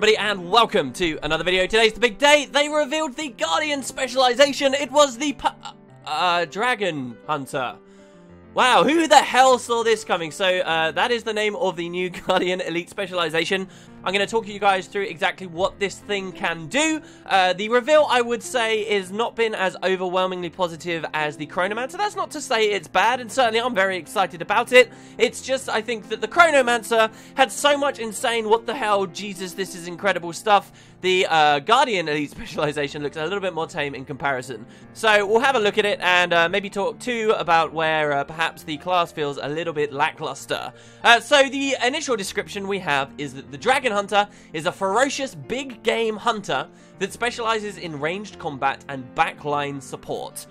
everybody, and welcome to another video. Today's the big day. They revealed the Guardian Specialization. It was the Dragonhunter. Wow, who the hell saw this coming? So, that is the name of the new Guardian Elite Specialization. I'm going to talk you guys through exactly what this thing can do. The reveal, I would say, is not been as overwhelmingly positive as the Chronomancer. That's not to say it's bad, and certainly I'm very excited about it. It's just, I think that the Chronomancer had so much insane, what the hell, Jesus, this is incredible stuff. The Guardian Elite Specialization looks a little bit more tame in comparison. So we'll have a look at it and maybe talk too about where perhaps the class feels a little bit lackluster. So the initial description we have is that the Dragonhunter is a ferocious big game hunter that specializes in ranged combat and backline support.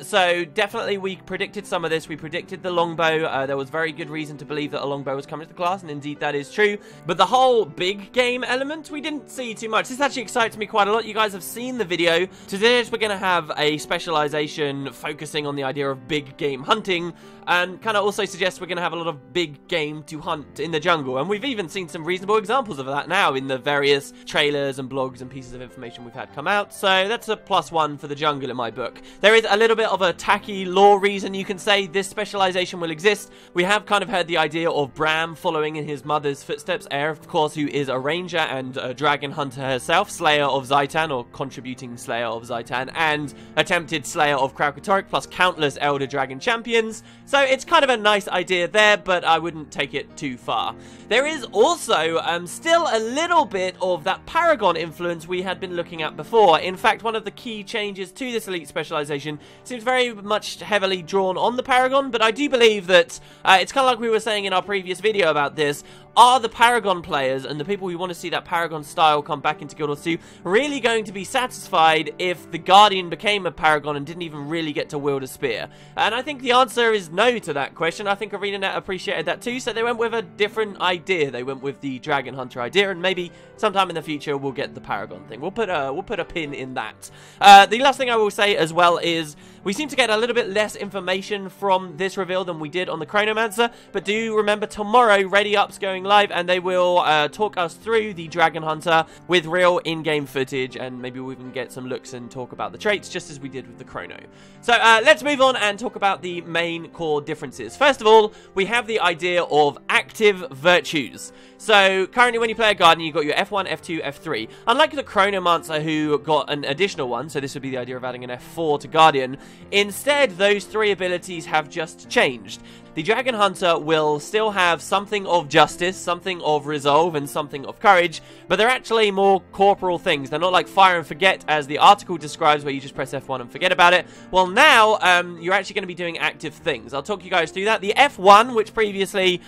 So definitely we predicted some of this. We predicted the Longbow. There was very good reason to believe that a Longbow was coming to the class, and indeed that is true. But the whole big game element, we didn't see too much. This actually excites me quite a lot. You guys have seen the video. Today we're going to have a specialization focusing on the idea of big game hunting, and kind of also suggests we're going to have a lot of big game to hunt in the jungle. And we've even seen some reasonable examples of that now in the various trailers and blogs and pieces of information we've had come out. So that's a +1 for the jungle in my book. There is a little bit of a tacky lore reason you can say this specialization will exist. We have kind of heard the idea of Bram following in his mother's footsteps, Air, of course, who is a ranger and a dragon hunter herself, slayer of Zaitan, or contributing slayer of Zaitan, and attempted slayer of Kraukatoric, plus countless elder dragon champions. So it's kind of a nice idea there, but I wouldn't take it too far. There is also still a little bit of that Paragon influence we had been looking at before. In fact, one of the key changes to this elite specialization seems very much heavily drawn on the Paragon, but I do believe that it's kind of like we were saying in our previous video about this. Are the Paragon players and the people who want to see that Paragon style come back into Guild Wars 2 really going to be satisfied if the Guardian became a Paragon and didn't even really get to wield a spear? And I think the answer is no to that question. I think ArenaNet appreciated that too, so they went with a different idea. They went with the Dragonhunter idea, and maybe sometime in the future we'll get the Paragon thing. We'll put a pin in that. The last thing I will say as well is we seem to get a little bit less information from this reveal than we did on the Chronomancer, but do remember tomorrow Ready Up's going live, and they will talk us through the Dragonhunter with real in-game footage, and maybe we'll even get some looks and talk about the traits, just as we did with the Chrono. So let's move on and talk about the main core differences. First of all, we have the idea of active virtues. So currently when you play a Guardian, you've got your F1, F2, F3. Unlike the Chronomancer, who got an additional one, so this would be the idea of adding an F4 to Guardian, instead those three abilities have just changed. The Dragonhunter will still have something of justice, something of resolve, and something of courage, but they're actually more corporal things. They're not like fire and forget, as the article describes, where you just press F1 and forget about it. Well, now, you're actually going to be doing active things. I'll talk you guys through that. The F1, which previously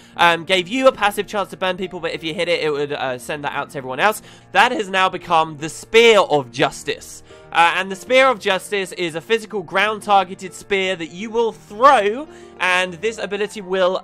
gave you a passive chance to burn people, but if you hit it, it would send that out to everyone else. That has now become the Spear of Justice. And the Spear of Justice is a physical ground-targeted spear that you will throw, and this ability will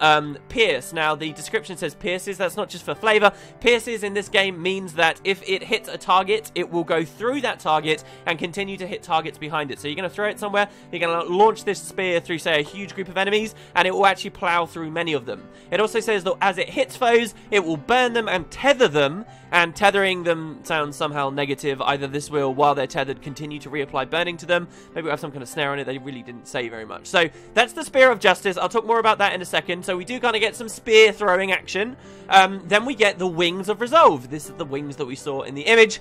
pierce. Now, the description says pierces. That's not just for flavor. Pierces in this game means that if it hits a target, it will go through that target and continue to hit targets behind it. So you're going to throw it somewhere, you're going to launch this spear through, say, a huge group of enemies, and it will actually plow through many of them. It also says that as it hits foes, it will burn them and tether them, and tethering them sounds somehow negative. Either this will, while they're tethered, continue to reapply burning to them. Maybe we'll have some kind of snare on it. They really didn't say very much. So that's the Spear of Justice. I'll talk more about that in a second. So we do kind of get some spear throwing action. Then we get the Wings of Resolve. This is the wings that we saw in the image.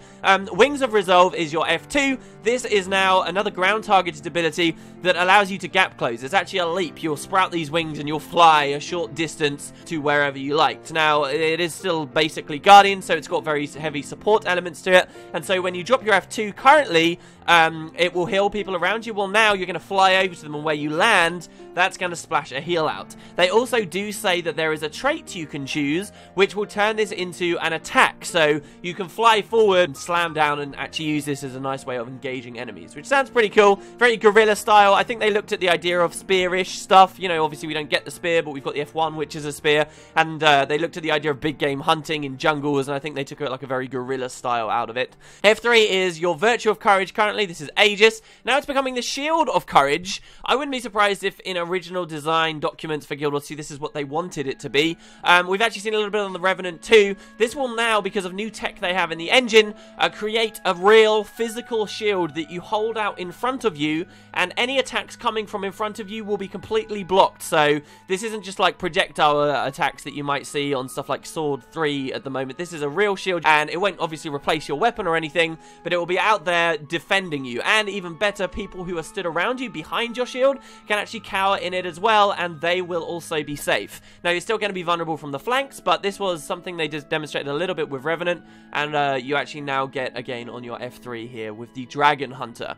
Wings of Resolve is your F2. This is now another ground targeted ability that allows you to gap close. It's actually a leap. You'll sprout these wings and you'll fly a short distance to wherever you liked. Now, it is still basically Guardian, so it's got very heavy support elements to it. And so when you drop your F2 currently, it will heal people around you. Well, now you're going to fly over to them, and where you land, that's going to splash a heal out. They also do say that there is a trait you can choose, which will turn this into an attack. So you can fly forward and slam down and actually use this as a nice way of engaging enemies, which sounds pretty cool. Very guerrilla style. I think they looked at the idea of spearish stuff. You know, obviously we don't get the spear, but we've got the F1, which is a spear. And they looked at the idea of big game hunting in jungles, and I think they took like a very guerrilla style out of it. F3 is your Virtue of Courage currently. This is Aegis. Now it's becoming the Shield of Courage. I wouldn't be surprised if in original design documents for Guild Wars 2 this is what they wanted it to be. We've actually seen a little bit on the Revenant too. This will now, because of new tech they have in the engine, create a real physical shield that you hold out in front of you, and any attacks coming from in front of you will be completely blocked. So this isn't just like projectile attacks that you might see on stuff like Sword 3 at the moment. This is a real shield, and it won't obviously replace your weapon or anything, but it will be out there defending you. And even better, people who are stood around you behind your shield can actually cower in it as well, and they will also be safe. Now you're still going to be vulnerable from the flanks, but this was something they just demonstrated a little bit with Revenant, and you actually now get again on your F3 here with the Dragonhunter.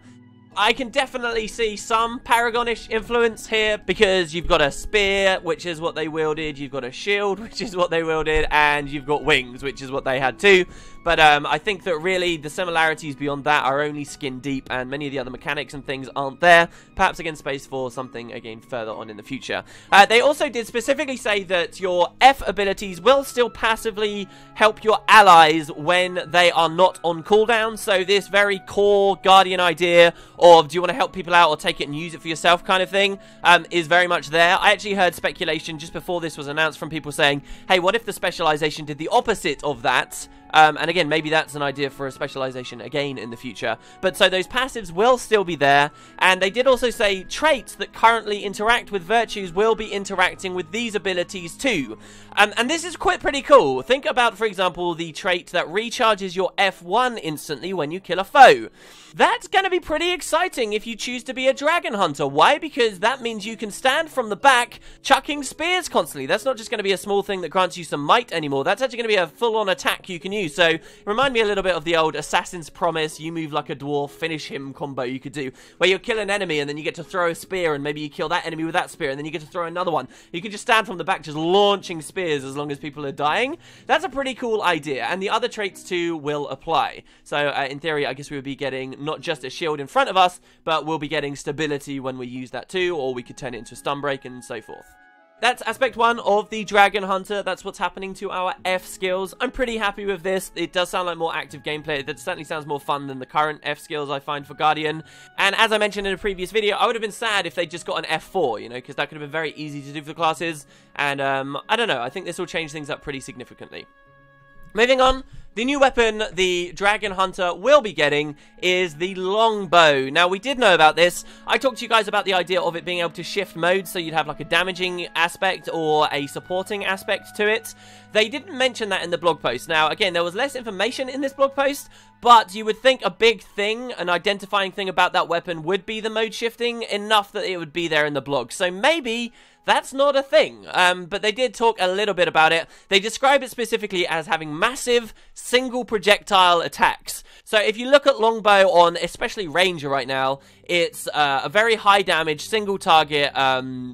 I can definitely see some Paragonish influence here, because you've got a spear, which is what they wielded, you've got a shield, which is what they wielded, and you've got wings, which is what they had too. But I think that really the similarities beyond that are only skin deep, and many of the other mechanics and things aren't there. Perhaps again space for something again further on in the future. They also did specifically say that your F abilities will still passively help your allies when they are not on cooldown. So this very core Guardian idea of do you want to help people out or take it and use it for yourself kind of thing is very much there. I actually heard speculation just before this was announced from people saying, hey, what if the Specialization did the opposite of that? And again, maybe that's an idea for a Specialization again in the future. But so those passives will still be there. And they did also say traits that currently interact with virtues will be interacting with these abilities too. And this is quite pretty cool. Think about, for example, the trait that recharges your F1 instantly when you kill a foe. That's going to be pretty exciting if you choose to be a Dragonhunter. Why? Because that means you can stand from the back chucking spears constantly. That's not just going to be a small thing that grants you some might anymore. That's actually going to be a full-on attack you can use. So, remind me a little bit of the old Assassin's Promise, you move like a dwarf, finish him combo you could do, where you kill an enemy and then you get to throw a spear and maybe you kill that enemy with that spear and then you get to throw another one. You can just stand from the back just launching spears as long as people are dying. That's a pretty cool idea, and the other traits too will apply. So, in theory, I guess we would be getting not just a shield in front of us, but we'll be getting stability when we use that too, or we could turn it into a stun break and so forth. That's aspect 1 of the Dragonhunter. That's what's happening to our F skills. I'm pretty happy with this. It does sound like more active gameplay. That certainly sounds more fun than the current F skills I find for Guardian. And as I mentioned in a previous video, I would have been sad if they just got an F4, you know, because that could have been very easy to do for the classes. And I don't know. I think this will change things up pretty significantly. Moving on. The new weapon the Dragonhunter will be getting is the Longbow. Now, we did know about this. I talked to you guys about the idea of it being able to shift modes, so you'd have like a damaging aspect or a supporting aspect to it. They didn't mention that in the blog post. Now, again, there was less information in this blog post, but you would think a big thing, an identifying thing about that weapon would be the mode shifting, enough that it would be there in the blog. So maybe that's not a thing, but they did talk a little bit about it. They describe it specifically as having massive single projectile attacks. So if you look at Longbow on especially Ranger right now, it's a very high damage single target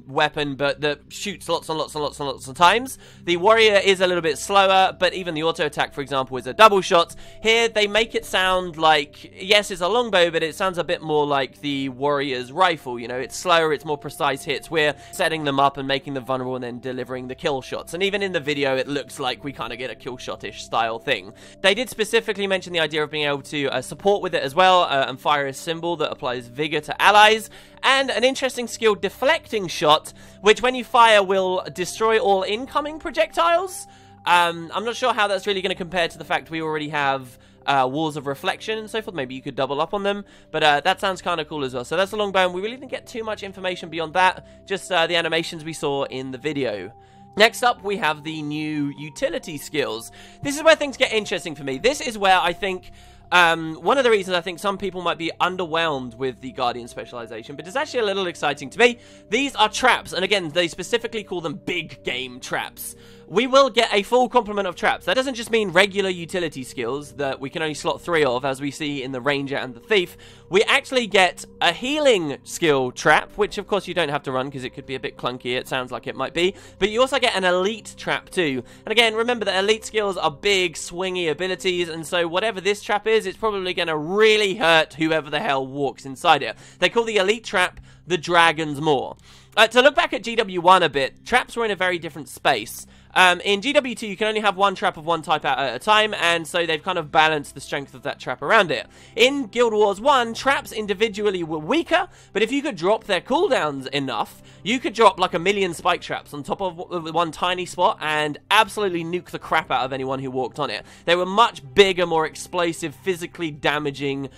weapon, but that shoots lots and lots and lots and lots of times. The Warrior is a little bit slower, but even the auto attack, for example, is a double shot. Here they make it sound like, yes, it's a Longbow, but it sounds a bit more like the Warrior's rifle. You know, it's slower, it's more precise hits. We're setting them up and making them vulnerable and then delivering the kill shots. And even in the video, it looks like we kind of get a kill shot-ish style thing. They did specifically mention the idea of being able to support with it as well, and fire a symbol that applies vigor to allies, and an interesting skill, deflecting shot, which when you fire will destroy all incoming projectiles. I'm not sure how that's really going to compare to the fact we already have walls of reflection and so forth. Maybe you could double up on them, but that sounds kind of cool as well. So that's the Longbow, and we really didn't get too much information beyond that, just the animations we saw in the video. Next up, we have the new utility skills. This is where things get interesting for me. This is where I think one of the reasons I think some people might be underwhelmed with the Guardian Specialization, but it's actually a little exciting to me. These are traps, and again, they specifically call them big game traps. We will get a full complement of traps. That doesn't just mean regular utility skills that we can only slot 3 of, as we see in the Ranger and the Thief. We actually get a healing skill trap, which of course you don't have to run because it could be a bit clunky. It sounds like it might be. But you also get an elite trap too. And again, remember that elite skills are big, swingy abilities, and so whatever this trap is, it's probably going to really hurt whoever the hell walks inside it. They call the elite trap the Dragon's Maw. To look back at GW1 a bit, traps were in a very different space. In GW2, you can only have one trap of one type out at a time, and so they've kind of balanced the strength of that trap around it. In Guild Wars 1, traps individually were weaker, but if you could drop their cooldowns enough, you could drop like 1,000,000 spike traps on top of one tiny spot and absolutely nuke the crap out of anyone who walked on it. They were much bigger, more explosive, physically damaging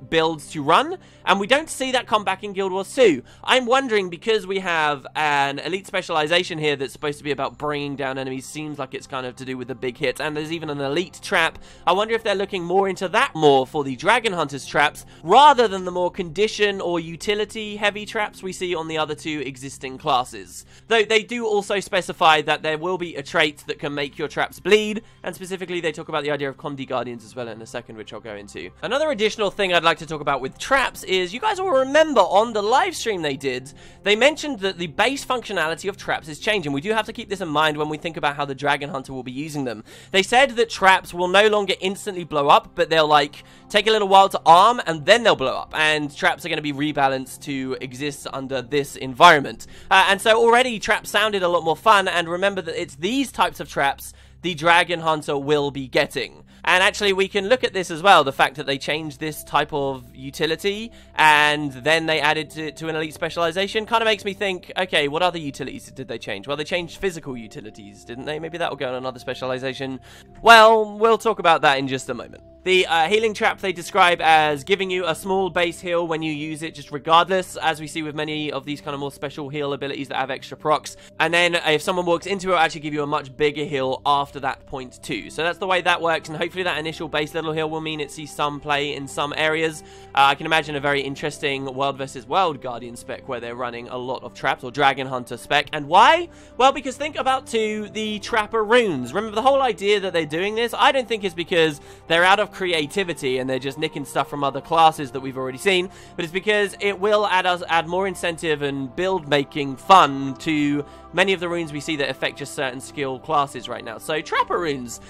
builds to run, and we don't see that come back in Guild Wars 2. I'm wondering, because we have an elite specialization here that's supposed to be about bringing down enemies, seems like it's kind of to do with the big hits, and there's even an elite trap. I wonder if they're looking more into that more for the Dragonhunters traps, rather than the more condition or utility heavy traps we see on the other two existing classes. Though they do also specify that there will be a trait that can make your traps bleed, and specifically they talk about the idea of Condi Guardians as well in a second, which I'll go into. Another additional thing I'd like to talk about with traps is, you guys will remember on the live stream they mentioned that the base functionality of traps is changing. We do have to keep this in mind when we think about how the Dragonhunter will be using them. They said that traps will no longer instantly blow up, but they'll like take a little while to arm and then they'll blow up, and traps are going to be rebalanced to exist under this environment. And so already traps sounded a lot more fun, and remember that it's these types of traps the Dragonhunter will be getting. And actually we can look at this as well, the fact that they changed this type of utility and then they added to an elite specialization kind of makes me think, okay, what other utilities did they change? Well, they changed physical utilities, didn't they? Maybe that will go on another specialization. Well, we'll talk about that in just a moment. The healing trap they describe as giving you a small base heal when you use it, just regardless, as we see with many of these kind of more special heal abilities that have extra procs. And then if someone walks into it, it'll actually give you a much bigger heal after that point too. So that's the way that works, and hopefully that initial base little heal will mean it sees some play in some areas. I can imagine a very interesting World vs. World Guardian spec where they're running a lot of traps, or Dragonhunter spec. And why? Well, because think about the Trapper runes. Remember, the whole idea that they're doing this, I don't think is because they're out of creativity and they're just nicking stuff from other classes that we've already seen, but it's because it will add more incentive and build making fun to many of the runes we see that affect just certain skill classes right now. So Trapper runes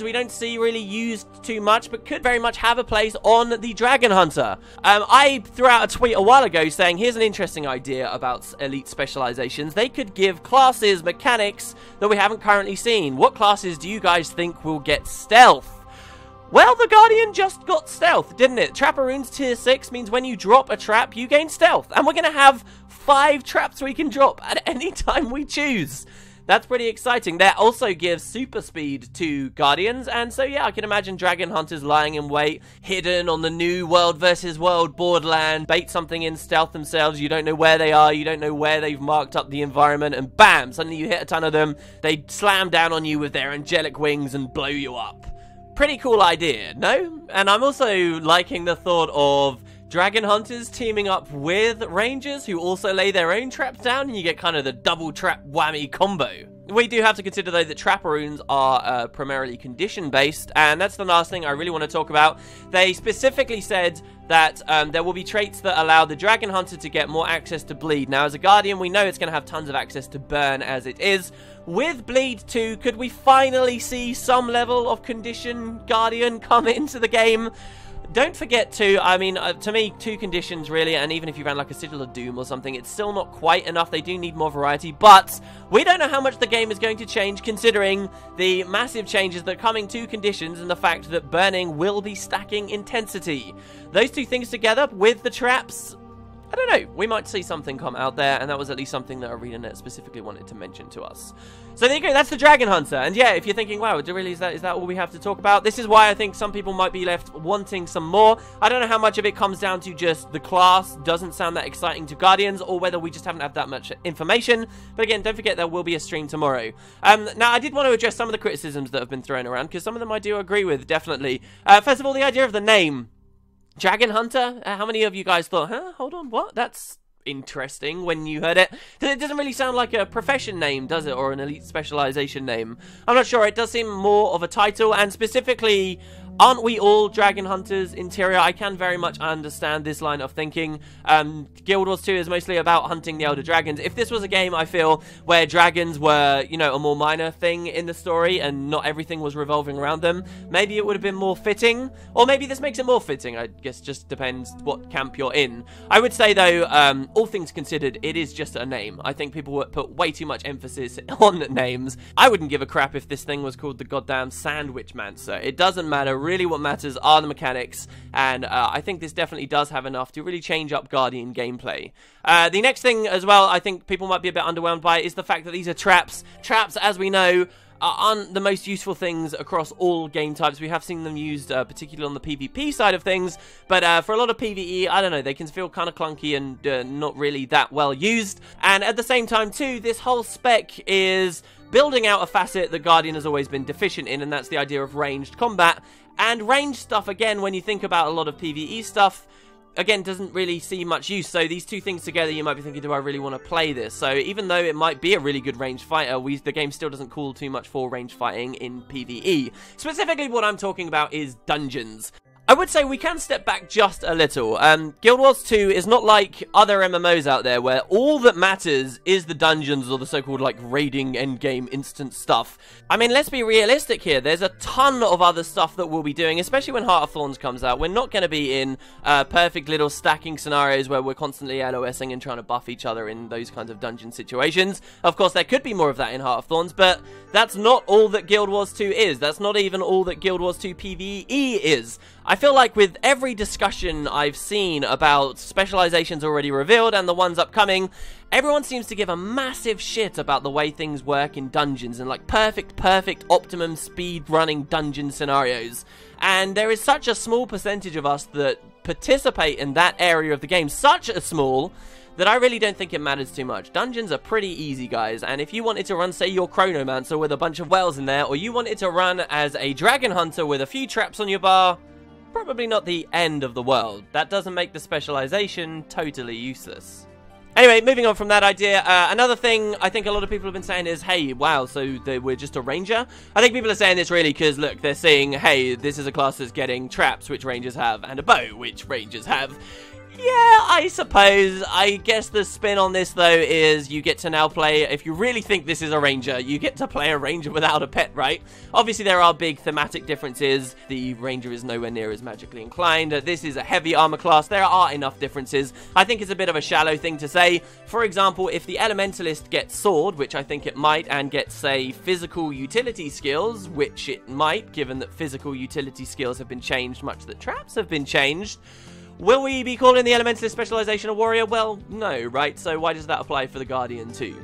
we don't see really used too much, but could very much have a place on the Dragonhunter. I threw out a tweet a while ago saying, here's an interesting idea about elite specializations. They could give classes mechanics that we haven't currently seen. What classes do you guys think will get stealth? Well, the Guardian just got stealth, didn't it? Trapper runes tier 6 means when you drop a trap, you gain stealth. And we're going to have 5 traps we can drop at any time we choose. That's pretty exciting. That also gives super speed to Guardians, and so yeah, I can imagine Dragonhunters lying in wait, hidden on the new World vs. World borderland, bait something in, stealth themselves, you don't know where they are, you don't know where they've marked up the environment, and bam, suddenly you hit a ton of them, they slam down on you with their angelic wings and blow you up. Pretty cool idea, no? And I'm also liking the thought of Dragonhunters teaming up with Rangers who also lay their own traps down, and you get kind of the double trap whammy combo. We do have to consider, though, that Trapper runes are primarily condition-based, and that's the last thing I really want to talk about. They specifically said that there will be traits that allow the Dragonhunter to get more access to bleed. Now, as a Guardian, we know it's going to have tons of access to burn as it is. With bleed too, could we finally see some level of condition Guardian come into the game? Don't forget to, I mean, to me, 2 conditions really, and even if you ran like a Sigil of Doom or something, it's still not quite enough. They do need more variety, but we don't know how much the game is going to change considering the massive changes that are coming to conditions and the fact that burning will be stacking intensity. Those 2 things together with the traps, I don't know, we might see something come out there, and that was at least something that ArenaNet specifically wanted to mention to us. So there you go, that's the Dragonhunter, and yeah, if you're thinking, wow, really, is that all we have to talk about? This is why I think some people might be left wanting some more. I don't know how much of it comes down to just the class doesn't sound that exciting to Guardians, or whether we just haven't had that much information, but again, don't forget there will be a stream tomorrow. Now, I did want to address some of the criticisms that have been thrown around, because some of them I do agree with, definitely. First of all, the idea of the name. Dragonhunter? How many of you guys thought, huh, hold on, what? That's interesting when you heard it. It doesn't really sound like a profession name, does it? Or an elite specialization name. I'm not sure. It does seem more of a title, and specifically, Aren't we all dragon hunters? Interior, I can very much understand this line of thinking. Guild Wars 2 is mostly about hunting the elder dragons. If this was a game, I feel, where dragons were, you know, a more minor thing in the story and not everything was revolving around them, maybe it would have been more fitting. Or maybe this makes it more fitting. I guess just depends what camp you're in. I would say, though, all things considered, it is just a name. I think people would put way too much emphasis on names. I wouldn't give a crap if this thing was called the goddamn Sandwichmancer. It doesn't matter. Really, what matters are the mechanics, and I think this definitely does have enough to really change up Guardian gameplay. The next thing as well, I think people might be a bit underwhelmed by, is the fact that these are traps. Traps, as we know, aren't the most useful things across all game types. We have seen them used particularly on the PvP side of things, but for a lot of PvE, I don't know, they can feel kind of clunky and not really that well used. And at the same time too, this whole spec is building out a facet that Guardian has always been deficient in, and that's the idea of ranged combat. And ranged stuff, again, when you think about a lot of PvE stuff, again, doesn't really see much use. So these two things together, you might be thinking, do I really want to play this? So even though it might be a really good ranged fighter, the game still doesn't call too much for ranged fighting in PvE. Specifically, what I'm talking about is dungeons. I would say we can step back just a little. Guild Wars 2 is not like other MMOs out there where all that matters is the dungeons or the so-called like raiding endgame instant stuff. I mean, let's be realistic here. There's a ton of other stuff that we'll be doing, especially when Heart of Thorns comes out. We're not going to be in perfect little stacking scenarios where we're constantly LOSing and trying to buff each other in those kinds of dungeon situations. Of course, there could be more of that in Heart of Thorns, but that's not all that Guild Wars 2 is. That's not even all that Guild Wars 2 PvE is. I feel like with every discussion I've seen about Specializations already revealed and the ones upcoming, everyone seems to give a massive shit about the way things work in dungeons and like perfect, optimum speed running dungeon scenarios. And there is such a small percentage of us that participate in that area of the game, such a small, that I really don't think it matters too much. Dungeons are pretty easy, guys, and if you wanted to run, say, your Chronomancer with a bunch of wells in there, or you wanted to run as a Dragon Hunter with a few traps on your bar, probably not the end of the world. That doesn't make the specialization totally useless. Anyway, moving on from that idea, another thing I think a lot of people have been saying is, hey, wow, so we're just a ranger? I think people are saying this really because, look, they're saying, hey, this is a class that's getting traps, which rangers have, and a bow, which rangers have. Yeah, I suppose. I guess the spin on this, though, is you get to now play, if you really think this is a ranger, you get to play a ranger without a pet, right? Obviously, there are big thematic differences. The ranger is nowhere near as magically inclined. This is a heavy armor class. There are enough differences. I think it's a bit of a shallow thing to say. For example, if the elementalist gets sword, which I think it might, and gets, say, physical utility skills, which it might, given that physical utility skills have been changed much that traps have been changed, will we be calling the Elementalist Specialization a warrior? Well, no, right? So why does that apply for the Guardian too?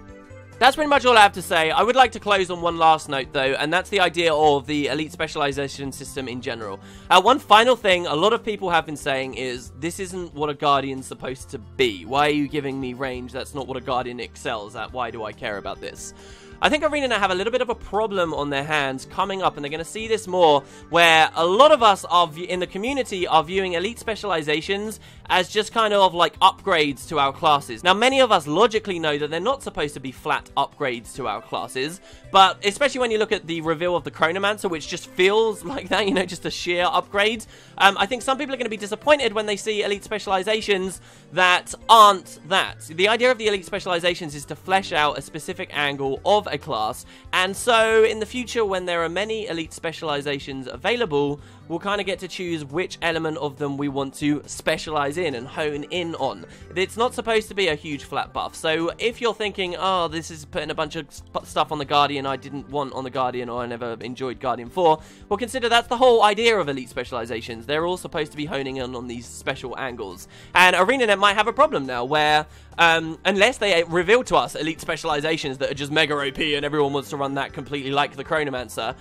That's pretty much all I have to say. I would like to close on one last note, though, and that's the idea of the Elite Specialization system in general. One final thing a lot of people have been saying is, this isn't what a Guardian's supposed to be. Why are you giving me range? That's not what a Guardian excels at. Why do I care about this? I think Arena now have a little bit of a problem on their hands coming up, and they're going to see this more, where a lot of us are in the community are viewing Elite Specializations as just kind of like upgrades to our classes. Now, many of us logically know that they're not supposed to be flat upgrades to our classes, but especially when you look at the reveal of the Chronomancer, which just feels like that, you know, just a sheer upgrade. I think some people are going to be disappointed when they see Elite Specializations that aren't that. The idea of the Elite Specializations is to flesh out a specific angle of a class, and so in the future, when there are many Elite Specializations available, we'll kind of get to choose which element of them we want to specialize in and hone in on. It's not supposed to be a huge flat buff, so if you're thinking, oh, this is putting a bunch of stuff on the Guardian I didn't want on the Guardian, or I never enjoyed Guardian 4, well, consider that's the whole idea of Elite Specializations. They're all supposed to be honing in on these special angles, and ArenaNet might have a problem now where unless they reveal to us Elite Specializations that are just mega OP and everyone wants to run that completely like the Chronomancer,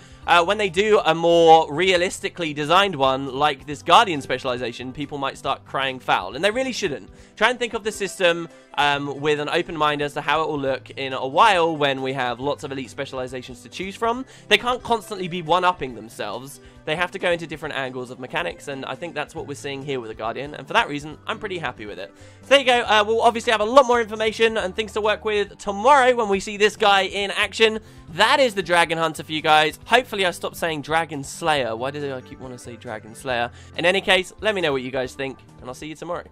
when they do a more realistically designed one like this Guardian Specialization, people might start crying foul, and they really shouldn't. Try and think of the system with an open mind as to how it will look in a while when we have lots of Elite Specializations to choose from. They can't constantly be one-upping themselves. they have to go into different angles of mechanics, and I think that's what we're seeing here with the Guardian, and for that reason, I'm pretty happy with it. So there you go. We'll obviously have a lot more information and things to work with tomorrow when we see this guy in action. That is the Dragonhunter for you guys. Hopefully I stopped saying Dragon Slayer. Why did I keep wanting to say Dragon Slayer? In any case, let me know what you guys think, and I'll see you tomorrow.